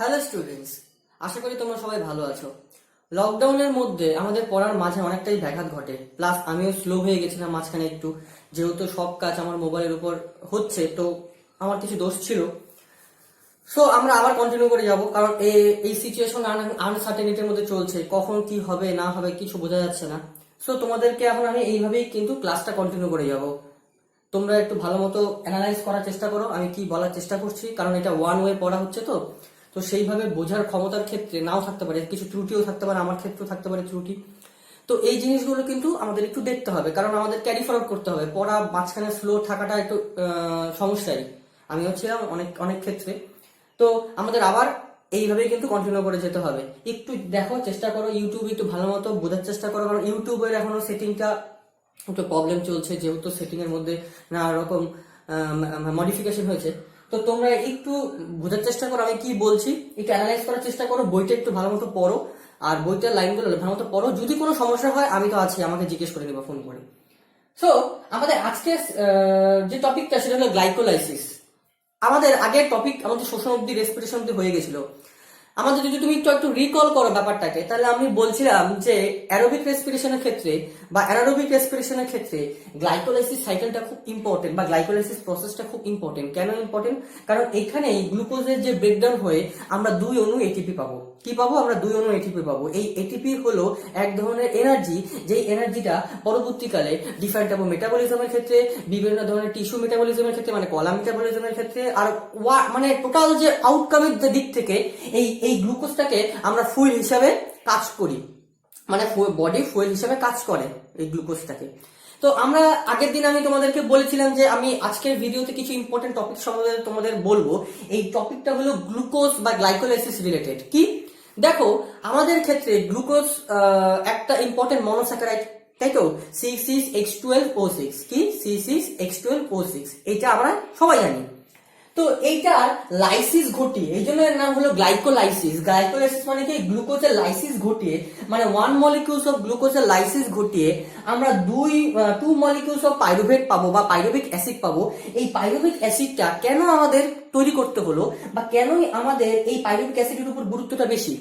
Hello students, আশা করি তোমরা সবাই ভালো আছো। লকডাউনের মধ্যে আমাদের পড়ার মাঝে অনেকটাই ব্যাঘাত ঘটে, প্লাস আমিও স্লো হয়ে গেছিলাম মাঝখানে একটু, যেহেতু সব কাজ আমার মোবাইলের উপর হচ্ছে, তো আমার কিছু দোষ ছিল। সো আমরা আবার কন্টিনিউ করে যাব, কারণ এই সিচুয়েশন আনসার্টেনিটির মধ্যে চলছে, কখন কি হবে না হবে কিছু বোঝা যাচ্ছে না। সো তোমাদেরকে এখন আমি এইভাবেই কিন্তু ক্লাসটা কন্টিনিউ করে যাব। তোমরা একটু ভালো মতো অ্যানালাইজ করার চেষ্টা করো আমি কি বলার চেষ্টা করছি, কারণ এটা ওয়ান ওয়ে পড়া হচ্ছে। তো তো সেইভাবে বোঝার ক্ষমতার ক্ষেত্রে নাও থাকতে পারে, কিছু ত্রুটিও থাকতে পারে, আমার ক্ষেত্রেও থাকতে পারে ত্রুটি। তো এই জিনিসগুলো কিন্তু আমাদের একটু দেখতে হবে, কারণ আমাদের ক্যারি ফরওয়ার্ড করতে হবে। পড়া মাঝখানে স্লো থাকাটা একটু সমস্যাই, আমিও ছিলাম অনেক অনেক ক্ষেত্রে। তো আমাদের আবার এইভাবেই কিন্তু কন্টিনিউ করে যেতে হবে। একটু দেখো, চেষ্টা করো, ইউটিউবে একটু ভালো মতো বোঝার চেষ্টা করো, কারণ ইউটিউবের এখনো সেটিংটা একটু প্রবলেম চলছে, যেহেতু সেটিং এর মধ্যে নানা রকম মডিফিকেশন হয়েছে। তো তোমরা একটু বোঝার চেষ্টা করো আমি কি বলছি, একটু অ্যানালাইজ করার চেষ্টা করো, বইটা একটু ভালো মতো পড়ো, আর বইটার লাইনগুলো ভালো মতো পড়ো। যদি কোনো সমস্যা হয় আমি তো আছি, আমাকে জিজ্ঞেস করে নেবা ফোন করে। সো আমাদের আজকে যে টপিকটা সেটা হলো গ্লাইকোলাইসিস। আমাদের আগের টপিক আমাদের শোষণ অব্দি রেসপিরেশন অব্দি হয়ে গেছিল। আমাদের যদি তুমি একটু একটু রিকল করো ব্যাপারটাকে, তাহলে আমি বলছিলাম যে অ্যারোবিক রেসপিরেশনের ক্ষেত্রে বা অ্যানারোবিক রেসপিরেশনের ক্ষেত্রে গ্লাইকোলাইসিস সাইকেলটা খুব ইম্পর্টেন্ট, বা গ্লাইকোলাইসিস প্রসেসটা খুব ইম্পর্টেন্ট। কেন ইম্পর্টেন্ট? কারণ এখানেই গ্লুকোজের যে ব্রেকডাউন হয়ে আমরা 2 অণু এটিপি পাবো। কি পাবো? আমরা 2 অণু এটিপি পাবো। এই এটিপি হলো এক ধরনের এনার্জি, যেই এনার্জিটা পরবর্তীকালে ডিফারেন্ট মেটাবলিজমের ক্ষেত্রে, বিভিন্ন ধরনের টিস্যু মেটাবলিজমের ক্ষেত্রে, মানে কলা মেটাবলিজমের ক্ষেত্রে, আর মানে টোটাল যে আউটকামের দিক থেকে এই এই গ্লুকোজটাকে আমরা ফুয়েল হিসাবে কাজ করি, মানে বডি ফুয়েল হিসাবে কাজ করে এই গ্লুকোজটাকে। তো আমরা আগের দিন আমি তোমাদেরকে বলেছিলাম যে আমি আজকের ভিডিওতে কিছু ইম্পর্টেন্ট টপিক সম্বন্ধে তোমাদের বলবো। এই টপিকটা হলো গ্লুকোজ বা গ্লাইকোলাইসিস রিলেটেড। কি দেখো, আমাদের ক্ষেত্রে গ্লুকোজ একটা ইম্পর্টেন্ট মনোস্যাকারাইড, তাই তো, C6H12O6। কি C6H12O6, এটা আমরা সবাই জানি। তো এইটার লাইসিস ঘটিয়ে, এই জন্য এর নাম হলো গ্লাইকোলাইসিস। গ্লাইকোলাইসিস মানে কি? গ্লুকোজের লাইসিস ঘটিয়ে, মানে 1 মলিকিউলস অফ গ্লুকোজের লাইসিস ঘটিয়ে আমরা 2 মলিকিউলস অফ পাইরুভেট পাবো বা পাইরুভিক অ্যাসিড পাবো। এই পাইরুভিক অ্যাসিডটা কেন আমাদের তৈরি করতে হলো, বা কেনই আমাদের এই পাইরুভিক অ্যাসিডের উপর গুরুত্বটা বেশি?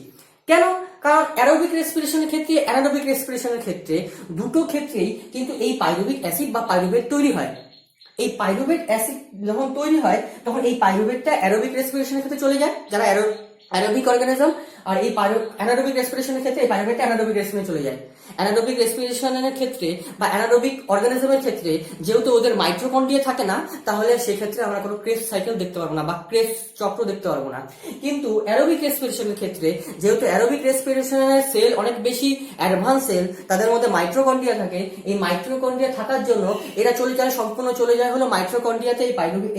কেন? কারণ অ্যারোবিক রেসপিরেশনের ক্ষেত্রে, অ্যানারোবিক রেসপিরেশনের ক্ষেত্রে, দুটো ক্ষেত্রেই কিন্তু এই পাইরুভিক অ্যাসিড বা পাইরুভেট তৈরি হয়। এই পাইরুভেট অ্যাসিড যখন তৈরি হয়, তখন এই পাইরুভেটটা অ্যারোবিক রেসপিরেশনের ক্ষেত্রে চলে যায়, যারা অ্যারোবিক অর্গানিজম। আর এই অ্যানারোবিক রেসপিরেশনের ক্ষেত্রে এই পাইরুভেটটা অ্যানারোবিক রেসপিরেশনে চলে যায়। অ্যানারোবিক রেসপিরেশনের ক্ষেত্রে বা অ্যানারোবিক অর্গানিজমের ক্ষেত্রে যেহেতু ওদের মাইটোকন্ড্রিয়া থাকে না, তাহলে সেক্ষেত্রে আমরা কোনো ক্রেস সাইকেল দেখতে পারবো না বা ক্রেস চক্র দেখতে পারবো না। কিন্তু অ্যারোবিক রেসপিরেশনের ক্ষেত্রে যেহেতু অ্যারোবিক রেসপিরেশনের সেল অনেক বেশি অ্যাডভান্স সেল, তাদের মধ্যে মাইটোকন্ড্রিয়া থাকে। এই মাইটোকন্ড্রিয়া থাকার জন্য এরা সম্পূর্ণ চলে যায় হলো মাইটোকন্ড্রিয়াতে।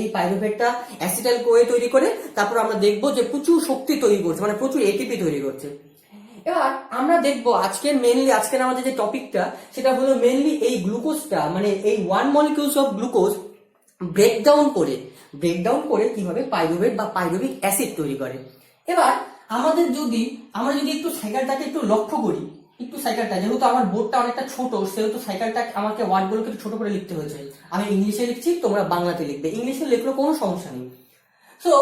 এই পাইরুভেটটা অ্যাসিটাইল কোয়ে তৈরি করে, তারপর আমরা দেখবো যে প্রচুর শক্তি তৈরি করছে, মানে প্রচুর এটিপি তৈরি করছে। এবার আমরা দেখবো আজকের আমাদের যে টপিকটা সেটা হলো মেনলি এই গ্লুকোজটা, মানে এই 1 মলিকিউলস অফ গ্লুকোজ ব্রেকডাউন করে কিভাবে পাইরুভেট বা পাইরুভিক অ্যাসিড তৈরি করে। এবার আমরা যদি একটু সাইকেলটাকে একটু লক্ষ্য করি, একটু সাইকেলটা, যেহেতু আমার বোর্ডটা অনেকটা ছোট, সেহেতু সাইকেলটা আমাকে ওয়ার্ডগুলোকে একটু ছোট করে লিখতে হয়েছে। আমি ইংলিশে লিখছি, তোমরা বাংলাতে লিখবে, ইংলিশে লিখলেও কোনো সমস্যা নেই। সো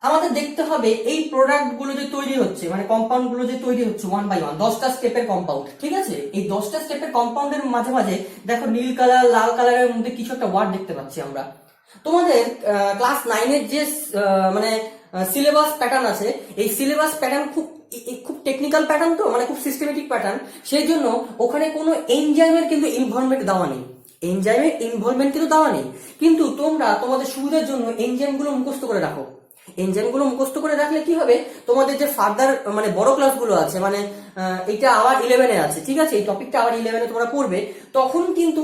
আমাদের দেখতে হবে এই প্রোডাক্ট গুলো যে তৈরি হচ্ছে, মানে কম্পাউন্ড গুলো যে তৈরি হচ্ছে 1 বাই 1, 10টা স্টেপের কম্পাউন্ড, ঠিক আছে? এই 10টা স্টেপের কম্পাউন্ডের মাঝে মাঝে দেখো নীল কালার, লাল কালারের মধ্যে কিছু একটা ওয়ার্ড দেখতে পাচ্ছি আমরা। তোমাদের ক্লাস 9 এর যে মানে সিলেবাস প্যাটার্ন আছে, এই সিলেবাস প্যাটার্ন খুব টেকনিক্যাল প্যাটার্ন, তো মানে খুব সিস্টেমেটিক প্যাটার্ন। সেই জন্য ওখানে কোনো এনজাইমের কিন্তু ইনভলভমেন্ট দেওয়া নেই, কিন্তু তোমরা তোমাদের সুবিধার জন্য এনজাইমগুলো মুখস্থ করে রাখো। এনজাইমগুলো মুখস্থ করে রাখলে কি হবে, তোমাদের যে ফার্দার মানে বড় ক্লাসগুলো আছে, মানে এটা আবার 11-এ আছে, ঠিক আছে? এই টপিকটা আবার 11-এ তোমরা পড়বে, তখন কিন্তু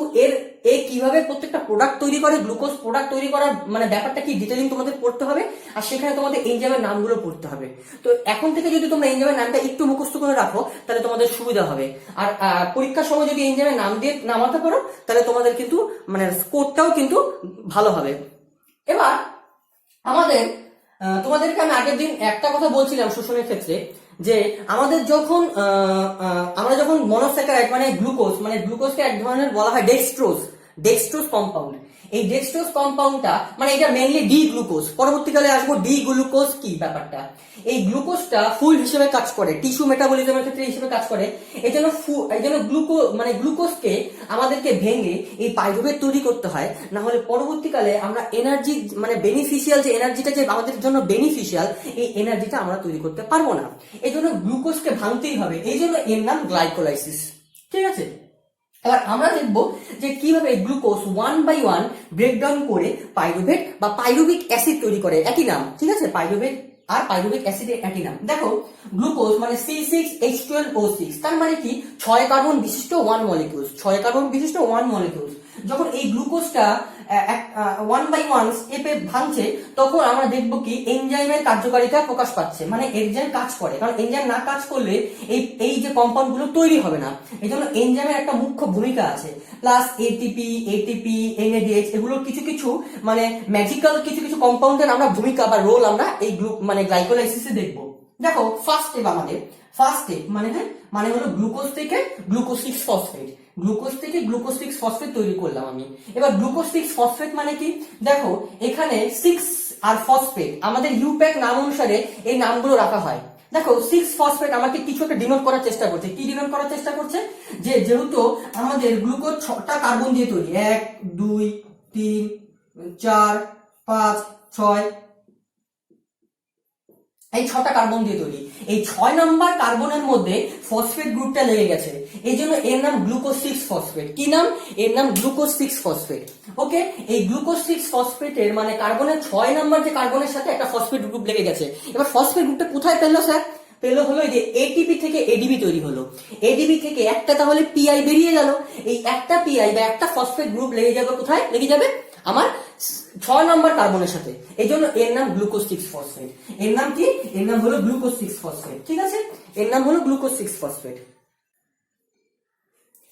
কিভাবে প্রত্যেকটা প্রোডাক্ট তৈরি করে, গ্লুকোজ প্রোডাক্ট তৈরি করার মানে ব্যাপারটা কি ডিটেইলিং তোমাদের পড়তে হবে, আর সেখানে তোমাদের এনজাইমের নামগুলো পড়তে হবে। তো এখন থেকে যদি তোমরা এনজাইমের নামটা একটু মুখস্থ করে রাখো, তাহলে তোমাদের সুবিধা হবে। আর পরীক্ষার সময় যদি এনজাইমের নাম দিয়ে নামাতে পারো, তাহলে তোমাদের কিন্তু মানে স্কোরটাও কিন্তু ভালো হবে। এবার তোমাদেরকে আমি আগের দিন একটা কথা বলছিলাম শোষণের ক্ষেত্রে, যে আমরা যখন মনোস্যাকারাইড মানে গ্লুকোজকে এক ধরনের বলা হয় ডেক্সট্রোজ কম্পাউন্ড। এই ডেক্সট্রোজ কম্পাউন্ডটা মানে এটা মেইনলি ডি গ্লুকোজ, পরবর্তীকালে আসবো ডি গ্লুকোজ কি ব্যাপারটা। এই গ্লুকোজটা ফুল হিসেবে কাজ করে, টিস্যু মেটাবলিজমের ক্ষেত্রে হিসেবে কাজ করে। এই জন্য গ্লুকোজকে আমাদেরকে ভেঙে এই পাইরুভেট তৈরি করতে হয়, না হলে পরবর্তীকালে আমরা এনার্জি মানে বেনিফিশিয়াল যে এনার্জিটা যে আমাদের জন্য বেনিফিশিয়াল, এই এনার্জিটা আমরা তৈরি করতে পারবো না। এই জন্য গ্লুকোজকে ভাঙতেই হবে, এই জন্য এর নাম গ্লাইকোলাইসিস। ঠিক আছে, এবার আমরা দেখবো যে কিভাবে গ্লুকোজ 1 বাই 1 ব্রেকডাউন করে পাইরুভেট বা পাইরুভিক অ্যাসিড তৈরি করে। একই নাম, ঠিক আছে, পাইরুভেট আর পাইরুভিক অ্যাসিডের একই নাম। দেখো গ্লুকোজ মানে C6H12O6, তার মানে কি 6 কার্বন বিশিষ্ট 1 মলিকিউল, 6 কার্বন বিশিষ্ট 1 মলিকিউল। যখন এই গ্লুকোজটা 1 বাই 1 স্টেপে ভাঙছে, তখন আমরা দেখবো কি এনজাইমের কার্যকারিতা প্রকাশ পাচ্ছে, মানে এনজাইম কাজ করে, কারণ এনজাইম না কাজ করলে এই যে কম্পাউন্ড গুলো তৈরি হবে না। এই জন্য এনজাইমের একটা মুখ্য ভূমিকা আছে। প্লাস এটিপি, NADH এগুলোর কিছু কিছু মানে ম্যাজিক্যাল কিছু কিছু কম্পাউন্ডের আমরা ভূমিকা বা রোল আমরা এই মানে গ্লাইকোলাইসিসে দেখবো। দেখো ফার্স্ট স্টেপ মানে হলো গ্লুকোজ থেকে গ্লুকোজ 6 ফসফেট, গ্লুকোজ থেকে গ্লুকোজ 6 ফসফেট তৈরি করলাম আমি। এবার গ্লুকোজ 6 ফসফেট মানে কি, দেখো এখানে 6 আর ফসফেট আমাদের ইউপ্যাক নাম অনুসারে এই নামগুলো রাখা হয়। দেখো 6 ফসফেট আমাকে কিছু একটা ডিনোট করার চেষ্টা করছে। কি ডিনোট করার চেষ্টা করছে, যে যেহেতু আমাদের গ্লুকোজ 6টা কার্বন দিয়ে তৈরি, 1 2 3 4 5 6, এই 6টা কার্বন দিয়ে তৈরি, এই 6 নাম্বার কার্বনের মধ্যে ফসফেট গ্রুপটা লেগে গেছে, এই জন্য এর নাম গ্লুকোজ 6 ফসফেট। কি নাম, এর নাম গ্লুকোজ 6 ফসফেট। ওকে, এই গ্লুকোজ 6 ফসফেটের মানে কার্বনের 6 নাম্বার যে কার্বনের সাথে একটা ফসফেট গ্রুপ লেগে গেছে। এবার ফসফেট গ্রুপটা কোথায় পেলো স্যার, পেলো হলো এই যে এটিপি থেকে এডিবি তৈরি হলো, এডিবি থেকে একটা তাহলে পিআই বেরিয়ে গেল, এই একটা পিআই বা একটা ফসফেট গ্রুপ লেগে যাবে কোথায়, লেগে যাবে আমার 6 নম্বর কার্বনের সাথে, এই জন্য এর নাম গ্লুকোজ 6 ফসফেট। এর নাম কি, এর নাম হলো গ্লুকোজ 6 ফসফেট। ঠিক আছে, এর নাম হলো গ্লুকোজ 6 ফসফেট।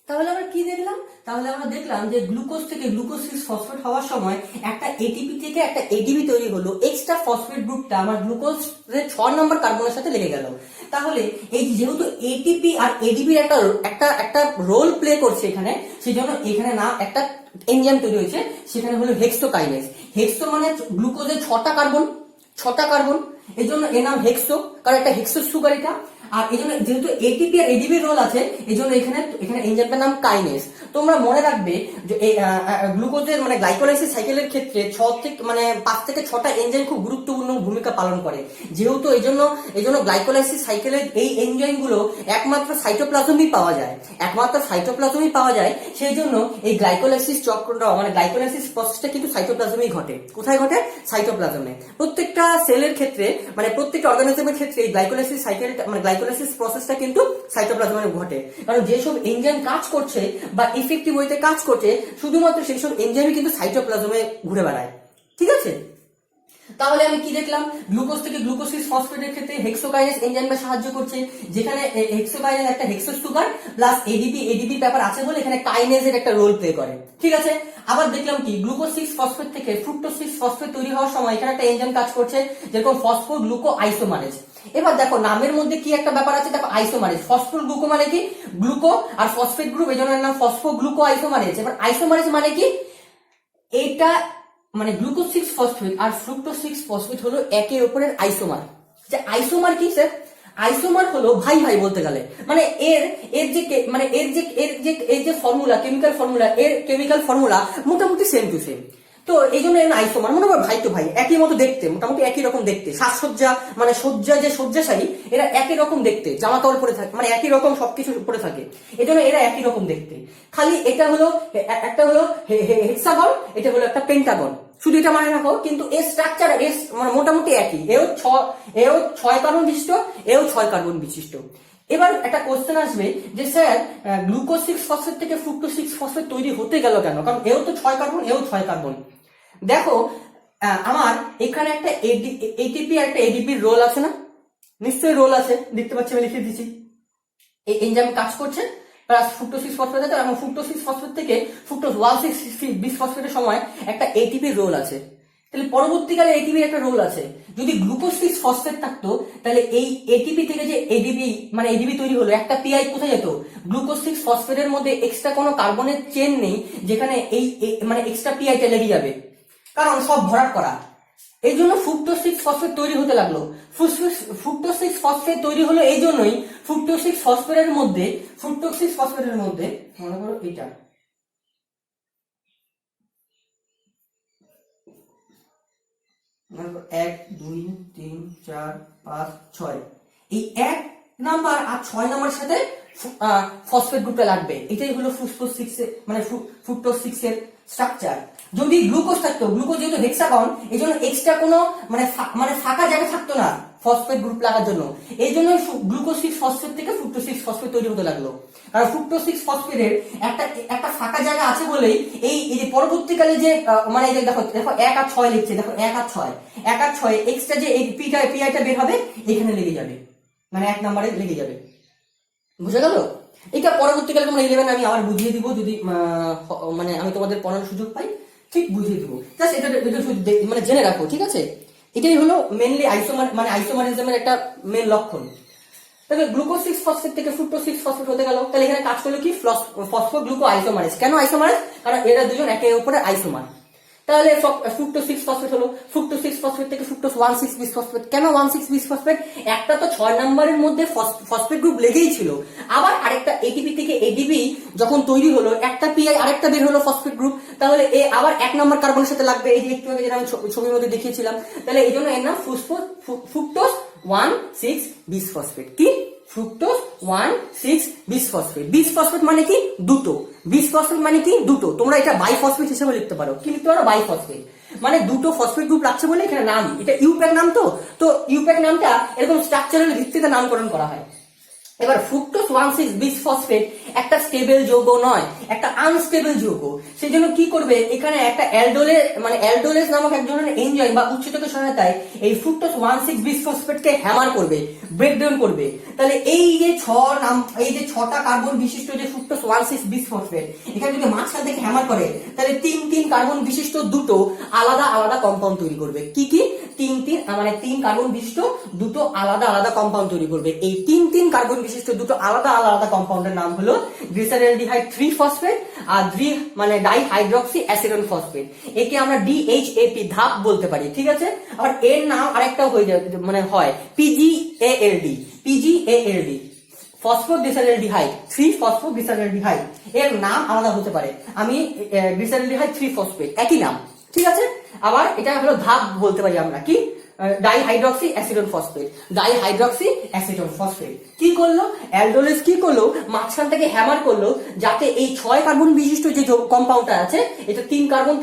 তাহলে আমরা কি দেখলাম, তাহলে আমরা দেখলাম যে গ্লুকোজ থেকে গ্লুকোজ 6 ফসফেট হওয়ার সময় একটা এটিপি থেকে একটা এডিবি তৈরি হলো, এক্সট্রা ফসফেট গ্রুপটা আমার গ্লুকোজ 6 নম্বর কার্বনের সাথে লেগে গেল। তাহলে এই যেহেতু এটিপি আর এডিবির একটা রোল প্লে করছে এখানে, সেই জন্য এখানে না একটা এনজাইম তৈরি হয়েছে, সেখানে হলো হেক্সোকাইনেজ। হেক্সো মানে গ্লুকোজের 6টা কার্বন, এই জন্য এর নাম হেক্সো, কারণ একটা হেক্সো সুগার এটা। আর এই জন্য যেহেতু এটিপি আর এডিবি রোল আছে, এই জন্য এখানে এনজাইমটার নাম কাইনেজ। তোমরা মনে রাখবে যে এই গ্লুকোজের মানে গ্লাইকোলাইসিস সাইকেলের ক্ষেত্রে 5 থেকে 6টা এনজাইম খুব গুরুত্বপূর্ণ ভূমিকা পালন করে। যেহেতু এই জন্য গ্লাইকোলাইসিস সাইকেলের এই এনজাইম গুলো একমাত্র সাইটোপ্লাজমই পাওয়া যায়, সেই জন্য এই গ্লাইকোলাইসিস চক্রটা মানে গ্লাইকোলাইসিস প্রসেসটা কিন্তু সাইটোপ্লাজমেই ঘটে। কোথায় ঘটে, সাইটোপ্লাজমে। প্রত্যেকটা সেলের ক্ষেত্রে মানে প্রত্যেকটা অর্গানিজমের ক্ষেত্রে এই গ্লাইকোলাইসিস সাইকেলটা মানে গ্লাইকোলাইসিস প্রসেসটা কিন্তু সাইটোপ্লাজমে ঘটে, কারণ যেসব এনজাইম কাজ করছে বা ইফেক্টিভ ওয়েতে কাজ করছে, শুধুমাত্র সেই সব এনজাইমই কিন্তু সাইটোপ্লাজমে ঘুরে বেড়ায়। ঠিক আছে, তাহলে আমি কি দেখলাম, গ্লুকোজ থেকে গ্লুকোজ 6 ফসফেটের ক্ষেত্রে হেক্সোকাইনেজ এনজাইমটা সাহায্য করছে, যেখানে হেক্সোকাইনেজ একটা হেক্সো সুগার প্লাস এডিপি ব্যাপার আছে বলে এখানে কাইনেজের একটা রোল প্লে করে। ঠিক আছে, আবার দেখলাম কি গ্লুকোজ 6 ফসফেট থেকে ফ্রুক্টোজ 6 ফসফেট তৈরি হওয়ার সময় এখানে একটা এনজাইম কাজ করছে, যেরকম ফসফোগ্লুকো আইসোমারেজ। এবার দেখো নামের মধ্যে কি একটা ব্যাপার আছে, দেখো আইসোমারেজ, ফসফোগ্লুকো মানে কি গ্লুকো আর ফসফেট গ্রুপ, এই জন্য এর নাম ফসফোগ্লুকো আইসোমারেজ। এবার আইসোমারেজ মানে কি, এটা মানে গ্লুকোজ 6 ফসফেট আর ফ্রুক্টোজ 6 ফসফেট হলো একে অপরের আইসোমার। যে আইসোমার কি স্যার, আইসোমার হলো ভাই ভাই বলতে গেলে, মানে এর যে ফর্মুলা, কেমিক্যাল ফর্মুলা মোটামুটি সেম টু সেম। তো এই জন্য আইসোমার মনে করো ভাই তো ভাই, একই মতো দেখতে, মোটামুটি একই রকম দেখতে, সাজসজ্জা মানে শয্যাশায়ী, এরা একই রকম দেখতে, জামা কাপড় পরে থাকে, মানে একই রকম সবকিছু পরে থাকে, এই জন্য এরা একই রকম দেখতে। খালি এটা হলো একটা হলো হেক্সাগন, এটা হলো একটা পেন্টাগন, শুধু এটা মানে রাখো, কিন্তু এর স্ট্রাকচার মানে মোটামুটি একই। এও 6 কার্বন বিশিষ্ট, এও 6 কার্বন বিশিষ্ট। এবার একটা কোশ্চেন আসবে যে স্যার গ্লুকোজ 6 ফসফেট থেকে ফ্রুক্টোজ 6 ফসফেট তৈরি হতে গেল কেন, কারণ এও তো 6 কার্বন, এও 6 কার্বন। দেখো আমার এখানে একটা এটিপি আর একটা এডিপির রোল আছে না, নিশ্চয়ই রোল আছে, দেখতে পাচ্ছি আমি লিখে দিচ্ছি। এই এনজাইম কাজ করছে প্লাস ফ্রুক্টোজ 6 ফসফেট আছে, এবং ফ্রুক্টোজ 6 ফসফেট থেকে ফ্রুক্টোজ 1,6 বিস ফসফেটের সময় একটা এটিপির রোল আছে। তাহলে পরবর্তীকালে এটিপির একটা রোল আছে। যদি গ্লুকোজ 6 ফসফেট থাকতো তাহলে এই এটিপি থেকে যে এডিপি মানে এডিপি তৈরি হলো, একটা পিআই কোথায় যেত? গ্লুকোজ 6 ফসফেটের মধ্যে এক্সট্রা কোনো কার্বনের চেন নেই যেখানে এই মানে এক্সট্রা পিআইটা লেগে যাবে, কারণ সব ভরাট করা। এই জন্য ফ্রুক্টোজ 6 ফসফেট তৈরি হতে লাগলো। ফ্রুক্টোজ 6 ফসফেট তৈরি হলো এই জন্যই ফ্রুক্টোজ 6 ফসফেটের মধ্যে মনে করো এটা 1 2 3 4 5 6, এই 1 নাম্বার আর 6 নাম্বারের সাথে ফসফেট গ্রুপটা লাগবে। এটাই হলো ফ্রুক্টোজ 6 এর মানে ফ্রুক্টোজ 6 এর স্ট্রাকচার। যদি গ্লুকোজ থাকতো, গ্লুকোজ যেহেতু হেক্সাগন, এই জন্য এক্সট্রা কোনো মানে ফাঁকা জায়গা থাকতো না ফসফেট গ্রুপ লাগার জন্য। এই জন্য গ্লুকোজ 6 ফসফেট থেকে ফ্রুক্টোজ 6 ফসফেট তৈরি হতে লাগলো। কারণ ফ্রুক্টোজ 6 ফসফেটের একটা ফাঁকা জায়গা আছে বলেই এই যে পরবর্তীকালে যে মানে এই যে দেখো 1 আর 6 লিখছে, দেখো 1 আর 6 এক্সট্রা যে এই পিআইটা বের হবে এখানে লেগে যাবে, মানে 1 নম্বরে লেগে যাবে। বুঝে গেল? এটা পরবর্তীকালে তোমরা 11 আমি আবার বুঝিয়ে দিব, যদি মানে আমি তোমাদের পড়ানোর সুযোগ পাই ঠিক বুঝিয়ে দিব। জাস্ট এটা মানে জেনে রাখো, ঠিক আছে? এটাই হলো মেনলি আইসোমারিজমের একটা মেন লক্ষণ। তাহলে গ্লুকোজ 6 ফসফেট থেকে ফ্রুক্টোজ 6 ফসফেট হতে গেল। তাহলে এখানে কাজ করলো কি? ফসফোগ্লুকো আইসোমারেজ। কেন আইসোমারেজ? কারণ এরা দুজন একে অপরের আইসোমার। তাহলে ফ্রুক্টোজ 6 ফসফেট হলো। ফ্রুক্টোজ 6 ফসফেট থেকে ফ্রুক্টোজ 1,6 বিস ফসফেট। কেন 1,6 বিস ফসফেট? একটা তো 6 নম্বরের মধ্যে ফসফেট গ্রুপ লেগেই ছিল, আবার আরেকটা এটিপি থেকে এডিপি যখন তৈরি হলো, একটা পিআই আরেকটা বের হলো ফসফেট গ্রুপ, তাহলে এ আবার 1 নম্বর কার্বনের সাথে লাগবে। এই যে একটু আগে যেটা আমি ছবির মধ্যে দেখিয়েছিলাম। তাহলে এই জন্য এর নাম ফ্রুক্টোজ 1,6 বিস ফসফেট। কি? ফ্রুক্টোজ 1,6 বিস ফসফেট। বিস ফসফেট মানে কি? দুটো। বিস ফসফেট মানে কি? দুটো। তোমরা এটা বাইফসফেট হিসেবে লিখতে পারো। কি লিখতে পারো? বাইফসফেট। মানে দুটো ফসফেট গ্রুপ লাগছে বলে এখানে নাম, এটা ইউপ্যাক নাম। তো ইউপ্যাক নামটা এরকম স্ট্রাকচারাল ভিত্তিতে নামকরণ করা হয়। এবার ফ্রুক্টোজ 1,6 বিস ফসফেট একটা স্টেবল যৌগ নয়, একটা আনস্টেবল যৌগ। সেই জন্য কি করবে? এখানে একটা অ্যালডোলেজ নামক এক ধরনের এনজাইম বা উৎসেচকের সহায়তায় এই ফ্রুক্টোজ 1,6 বিস ফসফেটকে হ্যামার করবে, ব্রেকডাউন করবে। তাহলে এই যে 6টা কার্বন বিশিষ্ট যে ফ্রুক্টোজ 1,6 বিস ফসফেট, এখানে যদি মাঝখান থেকে হ্যামার করে তাহলে 3 কার্বন বিশিষ্ট দুটো আলাদা আলাদা কম্পাউন্ড তৈরি করবে। কি 3 কার্বন বিশিষ্ট দুটো আলাদা আলাদা কম্পাউন্ড তৈরি করবে। এই 3 কার্বন বিশিষ্ট দুটো আলাদা আলাদা কম্পাউন্ডের নাম হলো গ্লিসারলডিহাইড 3 ফসফেট আর ডাইহাইড্রক্সি অ্যাসিডন ফসফেট। একে আমরা DHAP ধাপ বলতে পারি, ঠিক আছে? আবার এর নাম আরেকটাও হয়ে যায়, মানে হয় PGALD ফসফোগ্লিসারলডিহাইড 3 ফসফোগ্লিসারলডিহাইড। এর নাম আলাদা হতে পারে। আমি গ্লিসারলডিহাইড 3 ফসফেট একই নাম, ঠিক আছে? আবার এটা হলো ধাপ বলতে পারি আমরা। কি? Dihydroxy acetone phosphate. Dihydroxy acetone phosphate কি করলো? অ্যালডোলেজ কি করলো? মাঝখান থেকে হ্যামার করলো যাতে এই 6 কার্বন বিশিষ্ট যে কম্পাউন্ডটা আছে, এটা 3 কার্বন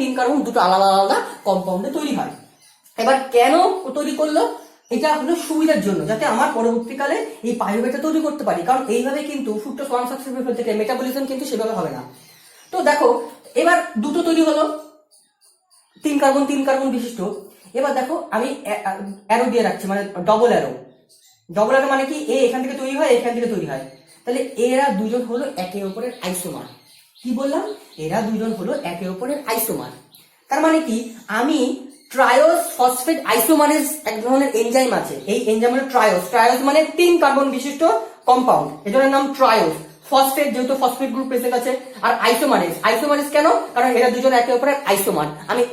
দুটো আলাদা আলাদা কম্পাউন্ডে তৈরি হয়। এবার কেন তৈরি করলো? এটা হলো সুবিধার জন্য, যাতে আমার পরবর্তীকালে এই পাইরুভেটটা তৈরি করতে পারি। কারণ এইভাবে কিন্তু ফ্রুক্টোজ 1,6 থেকে মেটাবলিজম কিন্তু সেভাবে হবে না। তো দেখো এবার দুটো তৈরি হলো 3 কার্বন বিশিষ্ট। এবার দেখো আমি অ্যারো দিয়ে রাখছি, মানে ডবল অ্যারো মানে কি? এখান থেকে তৈরি হয়, এখান থেকে তৈরি হয়। তাহলে এরা দুজন হলো একে অপরের আইসোমার। কি বললাম? এরা দুজন হলো একে অপরের আইসোমার। তার মানে কি? আমি ট্রায়োস ফসফেট আইসোমারেজ এক ধরনের এনজাইম আছে, এই এনজাইম হলো ট্রায়োস মানে 3 কার্বন বিশিষ্ট কম্পাউন্ড, এজন্য নাম ট্রায়োস। ফসফেট যেহেতু ফসফেট গ্রুপ প্রেজেন্ট আছে। আর আইসোমারেজ কেন? কারণ এরা দুজন একে অপরের আইসোমার।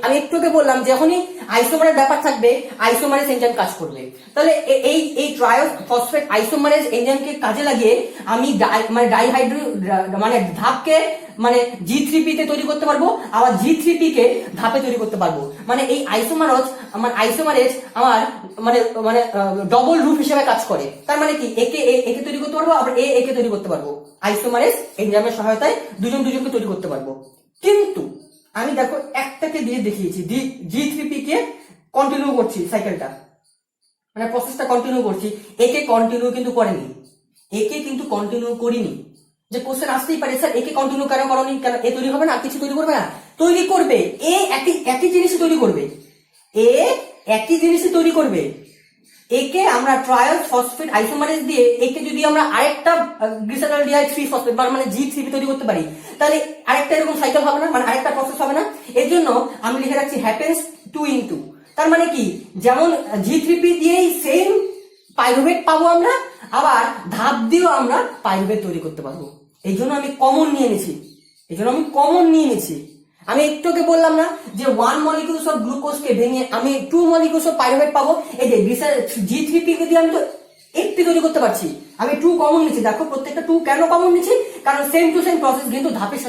আমি একটু আগে বললাম যখনই আইসোমারের ব্যাপার থাকবে আইসোমারেজ এনজাইম কাজ করবে। তাহলে এই ট্রায়োস ফসফেট আইসোমারেজ এনজাইমকে কাজে লাগিয়ে আমি ধাপকে G3P তে তৈরি করতে পারবো, আবার G3P কে ধাপে তৈরি করতে পারবো। মানে এই আইসোমারেজ আমার ডবল রুট হিসেবে কাজ করে। তার মানে কি? একে তৈরি করতে পারবো, আবার একে তৈরি করতে পারবো। আইসোমারেজ এনজাইমের সহায়তায় দুজনকে তৈরি করতে পারবো। কিন্তু আমি দেখো একটাকে দিয়ে দেখিয়েছি, G3P কে কন্টিনিউ করছি সাইকেলটা, মানে প্রসেসটা কন্টিনিউ করছি। একে কন্টিনিউ কিন্তু করিনি। যে কোশ্চেন আসতেই পারে, স্যার একে কন্টিনিউ কেন করনি? কেন এ তৈরি হবে না? আর কিছু তৈরি করবে না? তৈরি করবে। একই জিনিস তৈরি করবে। একে আমরা ট্রায়াল ফসফেট আইসোমারেজ দিয়ে একে যদি আমরা আরেকটা গ্লিসারলডিহাইড 3 ফসফেট মানে G3P তৈরি করতে পারি, তাহলে আরেকটা এরকম সাইকেল হবে না, মানে আরেকটা প্রসেস হবে না। এর জন্য আমি লিখে রাখছি হ্যাপেন্স 2 ইন 2। তার মানে কি, যেমন G3P দিয়েই সেম পাইরুভেট পাবো আমরা, আবার ধাপ দিয়েও আমরা পাইরুভেট তৈরি করতে পারবো। এই জন্য আমি কমন নিয়ে নিয়েছি। আমি একটুকে বললাম না যে 1 মলিকিউলস অফ গ্লুকোজকে ভেঙে আমি 2 মলিকিউলস অফ পাইরুভেট পাবো। এই যে G3P কে দিয়ে আমি তো একটি তৈরি করতে পারছি, আমি 2 কমন নিচ্ছি। দেখো প্রত্যেকটা 2 কেন কমন নিচ্ছি, কারণ সেম টু সেম প্রসেস কিন্তু ধাপের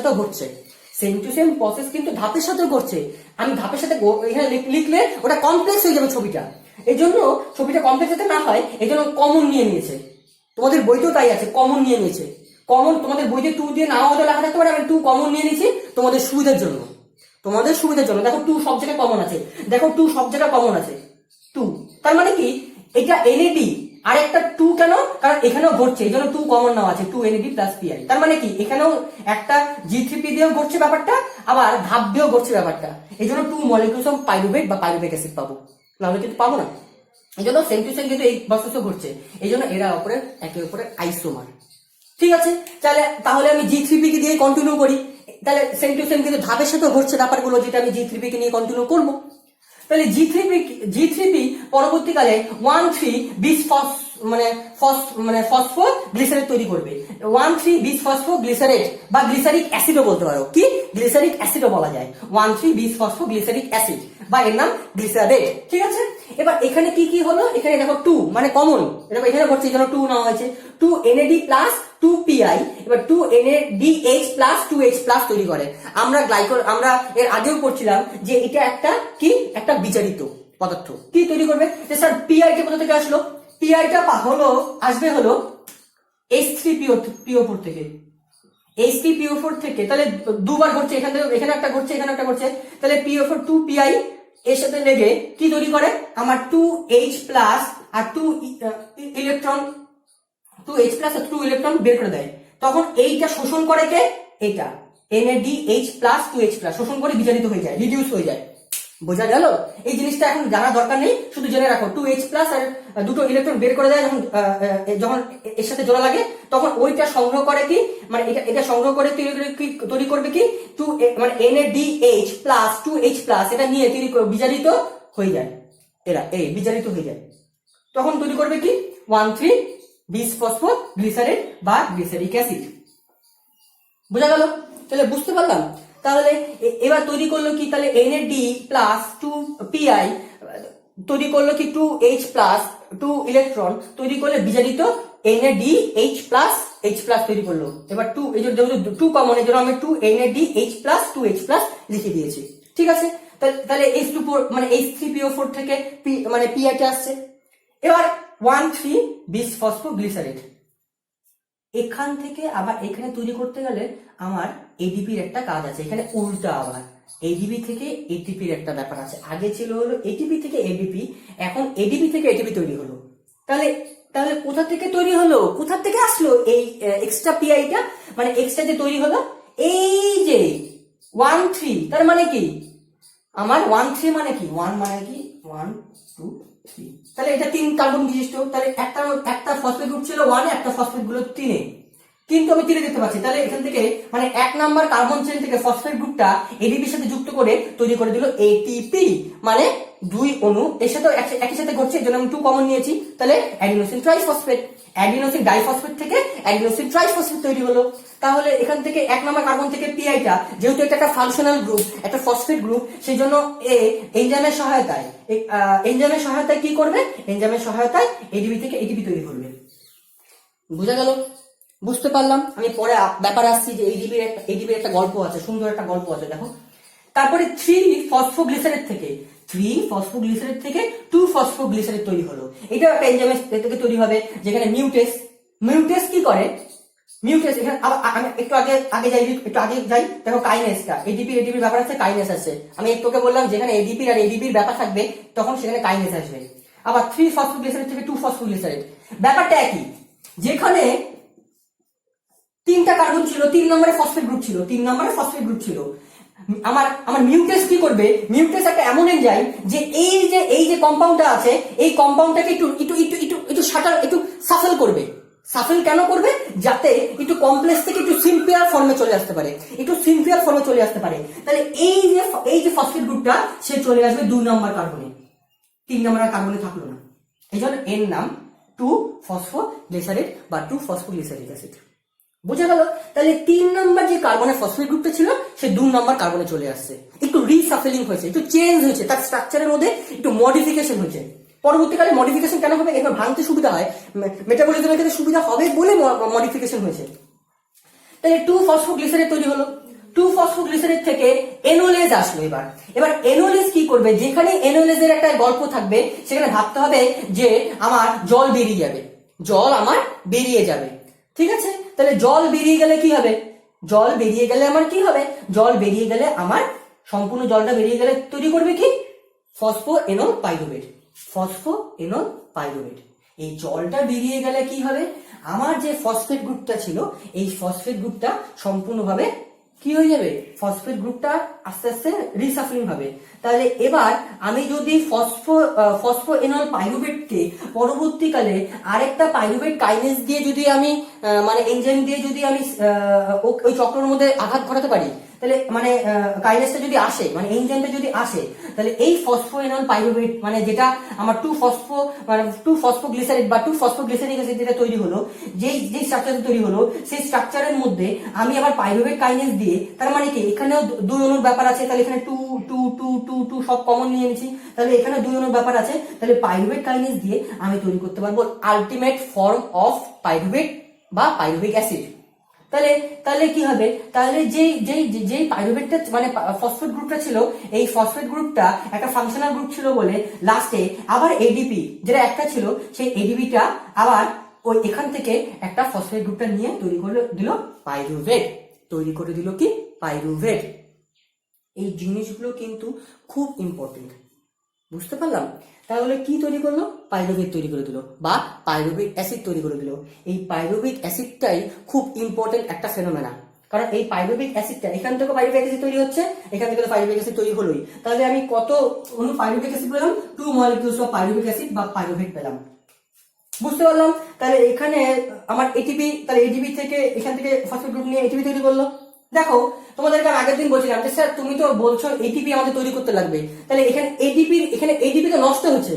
সাথে ঘটছে। আমি ধাপের সাথে এখানে লিখলে ওটা কমপ্লেক্স হয়ে যাবে ছবিটা। এই জন্য ছবিটা কমপ্লেক্স যাতে না হয়, এই জন্য কমন নিয়ে নিয়েছে। তোমাদের বইতেও তাই আছে, কমন নিয়ে নিয়েছে। কমন তোমাদের বইতে 2 দিয়ে নাও হয়তো লেখা থাকতে পারে, আমি 2 কমন নিয়ে নিয়েছি তোমাদের সুবিধার জন্য। দেখো 2 সব জায়গায় কমন আছে, 2। তার মানে কি, এটা NAD আরেকটা 2 কেন, কারণ এখানেও ঘটছে, এই জন্য 2 কমন নেওয়া আছে, 2 NAD প্লাস PI। তার মানে কি, এখানেও একটা G3P দিয়েও ঘটছে ব্যাপারটা, আবার ধাপ দিয়েও ঘটছে ব্যাপারটা। এই জন্য 2 মলিকিউলস অফ পাইরুভেট বা পাইরুভিক অ্যাসিড পাবো, নাহলে কিন্তু পাবো না। এই জন্য সেম টু সেম কিন্তু এই প্রসেসও ঘটছে, এই জন্য এরা একে অপরের আইসোমার। ঠিক আছে, তাহলে আমি G3P কে দিয়ে কন্টিনিউ করি, তাহলে সেম টু সেম কিন্তু ধাপের সাথে ঘটছে ব্যাপারগুলো, যেটা আমি G3P কে নিয়ে কন্টিনিউ করবো। তাহলে G3P পরবর্তীকালে 1,3 বিস ফসফোগ্লিসারেট তৈরি করবে। 1,3 বিস ফসফোগ্লিসারেট বা গ্লিসারিক অ্যাসিডও বলতে পারো, কি গ্লিসারিক অ্যাসিডও বলা যায়, 1,3 বিস ফসফোগ্লিসারিক অ্যাসিড বা এর নাম গ্লিসারেট। ঠিক আছে, এবার এখানে কি হলো, এখানে দেখো 2 মানে কমন, এখানে ঘটছে, এই জন্য 2 নেওয়া হয়েছে। 2 NAD প্লাস 2 PI, এবার 2 NADH প্লাস 2H প্লাস তৈরি করে। আমরা এর আগেও পড়ছিলাম যে এটা একটা বিজারিত পদার্থ। কি তৈরি করবে, যে স্যার PI কে কোথা থেকে আসলো, PI টা আসবে হলো H3PO4 থেকে, H3PO4 থেকে। তাহলে দুবার ঘটছে, এখানে একটা ঘটছে, এখানে একটা ঘটছে। তাহলে PO4 2 PI এর সাথে লেগে কি তৈরি করে, আমার 2H প্লাস আর 2 ইলেকট্রন 2H প্লাস আর 2 ইলেকট্রন বের করে দেয়। তখন এইটা শোষণ করে কে, এটা NADH প্লাস 2H প্লাস শোষণ করে বিজারিত হয়ে যায়, রিডিউস হয়ে যায়। বোঝা গেল? এই জিনিসটা এখন জানা দরকার নেই, শুধু জেনে রাখো 2H প্লাস আর দুটো ইলেকট্রন বের করে দেয় যখন এর সাথে জোড়া লাগে, তখন ওইটা সংগ্রহ করে কি, মানে এটা সংগ্রহ করে তৈরি করবে কি, 2 মানে NADH প্লাস 2H প্লাস এটা নিয়ে বিজারিত হয়ে যায়, বিজারিত হয়ে যায়। তখন তৈরি করবে কি 1,3 বিস ফসফোগ্লিসারেট বা গ্লিসারিক অ্যাসিড। বোঝা গেল? তাহলে বুঝতে পারলাম। তাহলে এবার তৈরি করলো কি, তাহলে NAD প্লাস 2 PI তৈরি করলো কি 2H প্লাস 2 ইলেকট্রন তৈরি করলে বিজারিত NADH প্লাস H প্লাস তৈরি করলো। এবার 2, এই যে 2 কমন, এই জন্য আমি 2 NADH প্লাস 2H প্লাস লিখে দিয়েছি। ঠিক আছে, তাহলে H2 মানে H3PO4 থেকে মানে PI টা আসছে। এবার 1,3 বিস ফসফোগ্লিসারেট, এখান থেকে আবার এখানে তৈরি করতে গেলে আমার ADP এর একটা কাজ আছে, এখানে উল্টা আবার ADP থেকে ATP এর একটা ব্যাপার আছে। আগে ছিল হলো ATP থেকে ADP, এখন ADP থেকে ATP তৈরি হলো। তাহলে কোথা থেকে তৈরি হলো, কোথা থেকে আসলো এই এক্সট্রা PI-টা, মানে এক্সট্রা যে তৈরি হলো, এই যে 1,3, তার মানে কি আমার 1,3 মানে কি 1 মানে কি 1 2 3, তাহলে এটা 3 কার্বন বিশিষ্ট। তাহলে একটা ফসফেট গ্রুপ ছিল 1 এ, একটা ফসফেট গুলো 3 এ, কিন্তু আমি 3 দেখতে পাচ্ছি। তাহলে এখান থেকে মানে 1 নাম্বার কার্বন চেইন থেকে ফসফেট গ্রুপটা ADP এর সাথে যুক্ত করে তৈরি করে দিল ATP, মানে 2 অণু এর সাথে একই সাথে ঘটছে, এর জন্য আমি 2 কমন নিয়েছি। তাহলে অ্যাডিনোসিন ট্রাইফসফেট, অ্যাডিনোসিন ডাইফসফেট থেকে অ্যাডিনোসিন ট্রাইফসফেট তৈরি হলো। তাহলে এখান থেকে 1 নাম্বার কার্বন থেকে PI-টা, যেহেতু এটা একটা ফাংশনাল গ্রুপ, একটা ফসফেট গ্রুপ, সেই জন্য এনজাইমের সহায়তায় কি করবে, এনজাইমের সহায়তায় ADP থেকে ATP তৈরি করবে। বুঝা গেল? বুঝতে পারলাম। আমি পরে ব্যাপারে আসছি যে ADP এর একটা গল্প আছে, সুন্দর একটা গল্প আছে, দেখো। তারপরে 3 ফসফোগ্লিসারেট থেকে 2 ফসফোগ্লিসারেট তৈরি হলো। এটাও একটা এনজাইমের থেকে তৈরি হবে, যেখানে মিউটেস কি করে, এখানে আমি একটু আগে যাই, দেখো কাইনেসটা, ADP ব্যাপার আছে, কাইনেস আছে। আমি একটুকে বললাম যেখানে ADP আর ADP ব্যাপার থাকবে, তখন সেখানে কাইনেস আসবে। আবার 3 ফসফোগ্লিসারেট থেকে 2 ফসফোগ্লিসারেট, ব্যাপারটা একই। যেখানে 3টা কার্বন ছিল, 3 নম্বরে ফসফেট গ্রুপ ছিল, আমার আমার মিউটেস কি করবে, মিউটেস একটা এমন এনজাইম যে এই যে কম্পাউন্ডটা আছে এই কম্পাউন্ডটাকে একটু একটু একটু একটু একটু শাটার একটু সাফল করবে। সাফল কেন করবে? যাতে একটু কমপ্লেক্স থেকে একটু সিম্পল ফর্মে চলে আসতে পারে, একটু সিম্পল ফর্মে চলে আসতে পারে। তাহলে এই যে ফসফেট গ্রুপটা সে চলে আসবে 2 নম্বর কার্বনে, 3 নম্বর কার্বনে থাকলো না। এই জন্য এর নাম 2 ফসফোগ্লিসারিড বা 2 ফসফোগ্লিসারিক অ্যাসিড। বোঝা গেল? তাহলে 3 নম্বর যে কার্বনের ফসফেট গ্রুপটা ছিল সে 2 নম্বর কার্বনে চলে আসছে, একটু রিসাফেলিং হয়েছে, একটু চেঞ্জ হয়েছে, তার স্ট্রাকচারের মধ্যে একটু মডিফিকেশন হয়েছে। পরবর্তীকালে মডিফিকেশন কেন হবে? এবার ভাঙতে সুবিধা হয়, মেটাবলিজমের ক্ষেত্রে সুবিধা হবে বলে মডিফিকেশন হয়েছে। তাহলে 2 ফসফোগ্লিসারিড তৈরি হলো, 2 ফসফোগ্লিসারিড থেকে এনোলেজ আসলো। এবার এনোলেজ কি করবে? যেখানে এনোলেজের একটা গল্প থাকবে সেখানে ভাবতে হবে যে আমার জল বেরিয়ে যাবে, জল আমার বেরিয়ে যাবে। ঠিক আছে, তাহলে জল বেরিয়ে গেলে কি হবে? জল বেরিয়ে গেলে আমার কি হবে? জল বেরিয়ে গেলে আমার সম্পূর্ণ জলটা বেরিয়ে গেলে তৈরি করবে কি? ফসফোএনোল পাইরুভেট। ফসফোএনোল পাইরুভেট। এই জলটা বেরিয়ে গেলে কি হবে? আমার যে ফসফেট গ্রুপটা ছিল এই ফসফেট গ্রুপটা সম্পূর্ণভাবে কি হয়ে যাবে? ফসফেট গ্রুপটা আস্তে আস্তে রিসাফলিং হবে। তাহলে এবার আমি যদি ফসফোএনোল পাইরুভেটকে পরবর্তীকালে আরেকটা পাইরুভেট কাইনেজ দিয়ে যদি আমি মানে এনজাইম দিয়ে যদি আমি ওই চক্রের মধ্যে আঘাত ঘটাতে পারি, তাহলে মানে কাইনেজটা যদি আসে, মানে এনজাইমটা যদি আসে, তাহলে এই ফসফোএনোল পাইরুভেট মানে যেটা আমার 2 ফসফোগ্লিসারিড বা 2 ফসফোগ্লিসারিক অ্যাসিড যেটা তৈরি হলো, যেই স্ট্রাকচারটা তৈরি হলো সেই স্ট্রাকচারের মধ্যে আমি আবার পাইরুভেট কাইনেজ দিয়ে, তার মানে কি এখানেও 2 অণুর ব্যাপার আছে, তাহলে এখানে 2 2 2 2 2 সব কমন নিয়ে নিয়েছি, তাহলে এখানে 2 অণুর ব্যাপার আছে, তাহলে পাইরুভেট কাইনেজ দিয়ে আমি তৈরি করতে পারবো আলটিমেট ফর্ম অফ পাইরুভেট বা পাইরুভিক অ্যাসিড। তাহলে কি হবে? তাহলে যেই পাইরুভেটটা মানে ফসফেট গ্রুপটা ছিল, এই ফসফেট গ্রুপটা একটা ফাংশনাল গ্রুপ ছিল বলে লাস্টে আবার এডিপি যেটা একটা ছিল সেই এডিপিটা আবার ওই এখান থেকে একটা ফসফেট গ্রুপটা নিয়ে তৈরি করে দিল পাইরুভেট, তৈরি করে দিল কি? পাইরুভেট। এই জিনিসগুলো কিন্তু খুব ইম্পর্টেন্ট, বুঝতে পারলাম? তাহলে কি তৈরি করলো? পাইরুভেট তৈরি করে দিল বা পাইরুভিক অ্যাসিড তৈরি করে দিল। এই পাইরুভিক অ্যাসিডটাই খুব ইম্পর্টেন্ট একটা ফেনোমেনা, কারণ এই পাইরুভিক অ্যাসিডটা এখান থেকে পাইরুভিক অ্যাসিড তৈরি হচ্ছে, এখান থেকে পাইরুভিক অ্যাসিড তৈরি হলোই। তাহলে আমি কত অণু পাইরুভিক অ্যাসিড পেলাম? 2 মলিকিউলস অফ পাইরুভিক অ্যাসিড বা পাইরুভেট পেলাম, বুঝতে পারলাম? তাহলে এখানে আমার এটিপি, তাহলে এটিপি থেকে এখান থেকে ফসফেট গ্রুপ নিয়ে এটিপি তৈরি করলো। দেখো তোমাদেরকে আগের দিন বলছিলাম যে স্যার তুমি তো বলছো এটিপি আমাদের তৈরি করতে লাগবে, তাহলে এখানে এটিপি তো নষ্ট হচ্ছে।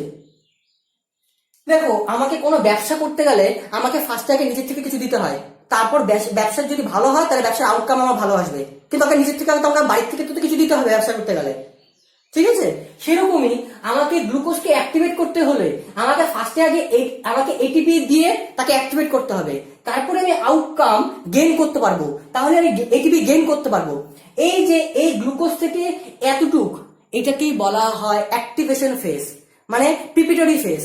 দেখো আমাকে কোনো ব্যবসা করতে গেলে আমাকে ফার্স্ট আগে নিজের থেকে কিছু দিতে হয়, তারপর ব্যবসা যদি ভালো হয় তাহলে ব্যবসার আউটকাম আমার ভালো আসবে, কিন্তু আমাকে নিজের থেকে আমাকে বাড়ির থেকে তো কিছু দিতে হবে ব্যবসা করতে গেলে। ঠিক আছে, সেরকমই আমাকে গ্লুকোজকে অ্যাক্টিভেট করতে হলে আমাকে ফার্স্টে আগে আমাকে এটিপি দিয়ে তাকে অ্যাক্টিভেট করতে হবে, তারপরে আমি আউটকাম গেইন করতে পারবো, তাহলে আমি এটিপি গেইন করতে পারবো। এই যে এই গ্লুকোজ থেকে এতটুক, এটাকেই বলা হয় অ্যাক্টিভেশন ফেজ মানে প্রিপারেটরি ফেজ।